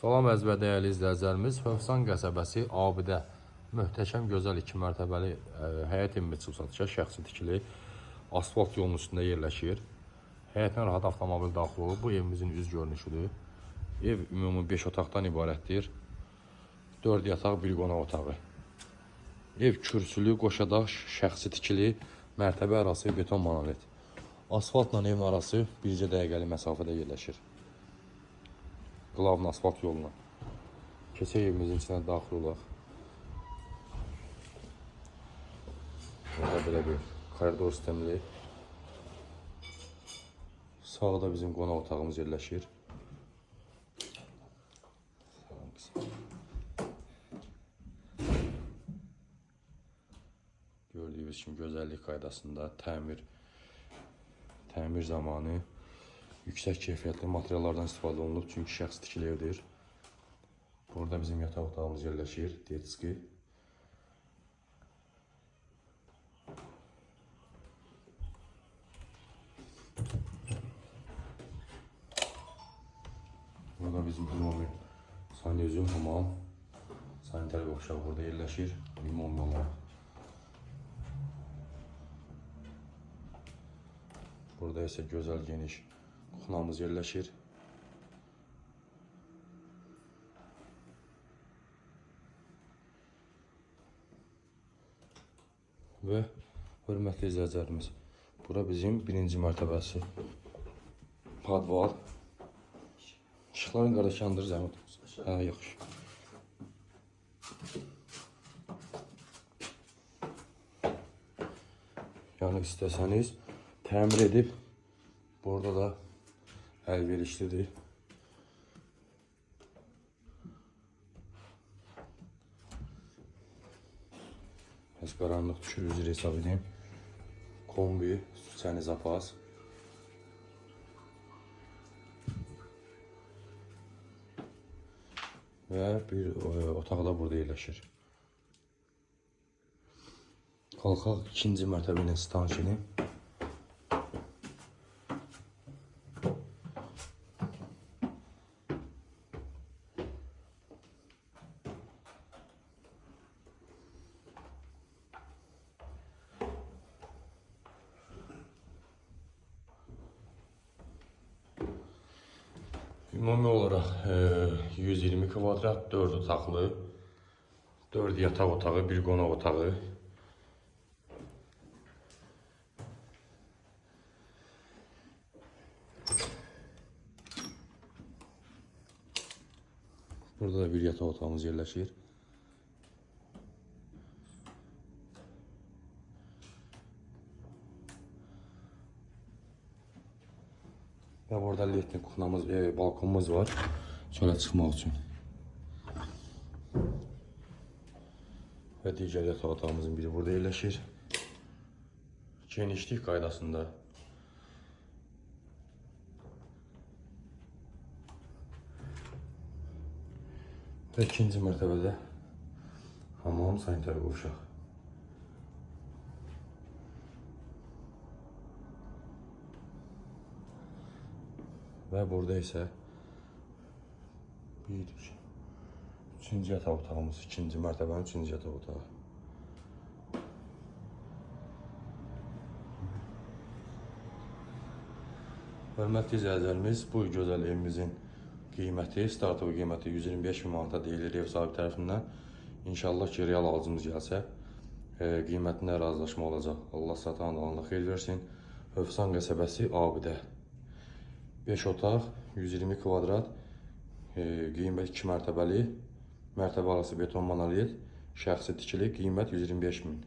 Salam əziz və dəyərli izləyicilərimiz, Hövsan qəsəbəsi Abidə möhtəşəm, gözəl 2 mərtəbəli həyət evi çıxıb satışa, şəxsi tikili asfalt yolunun üstündə yerləşir. Həyətinə rahat avtomobil daxil olur. Bu evimizin üz görünüşüdür. Ev ümumi 5 otaqdan ibarətdir. 4 yataq, 1 qonaq otağı. Ev kürsülü, qoşadaş, şəxsi tikili, mərtəbə arası beton monolit. Asfaltla evin arası bircə dəqiqəlik məsafədə yerləşir. Qlavın asfalt yoluna. Keçək evimizin içine daxil olaq. Burada belə bir koridor sistemli. Sağda bizim qonaq otağımız yerləşir. Gördüyünüz kimi gözəllik qaydasında təmir zamanı yüksək keyfiyyətli materiallardan istifadə olunub, çünki şəxsi tikili evdir. Burada bizim yataq otağımız yerləşir, detski. Burada bizim ümumi sanezyum, hamam, sanitar qovşağı burada yerləşir, ümumi olaraq. Burada isə gözəl, geniş kuxnamız yerləşir. Və hörmətli izləyicilərimiz, bura bizim 1-ci mərtəbəsi. Podval. İşıqların qardaş yandır, zəhmət olsun. Hə, yaxşı. Yəni istəsəniz təmir edib, burada da əlverişlidir. Bəs qaranlıq düşür, üzr hesab edeyim. Kombi, süsəni zapas. Və bir otaq da burada yerləşir. Qalxaq 2-ci mərtəbənin stansiyonu. Ümumi olarak 120 kvadrat, 4 otaqlı, 4 yataq otağı, 1 qonaq otağı. Burada da bir yataq otağımız yerləşir. Ve burada liftin kuxnamız, balkonumuz var. Çölə çıxmaq üçün. Və digər yataq otağımızın biri burada yerləşir. Genişlik qaydasında. Və 2-ci mərtəbədə hamam, sanitar qovşaq. Və burada isə 3-cü yataq otağımız, 2-ci mərtəbənin 3-cü yataq otağı. Hörmətli izləyicilərimiz, bu gözəl evimizin qiyməti, startı qiyməti 125 min manata deyilir ev sahibi tərəfindən. İnşallah ki, real alıcımız gəlsə, qiymətində razılaşma olacaq. Allah satan alana xeyir versin. Hövsan qəsəbəsi Abidə. 5 otaq, 120 kvadrat, qiymət 2 mərtəbəli, mərtəbə arası beton monolit, şəxsi tikili, qiymət 125 min.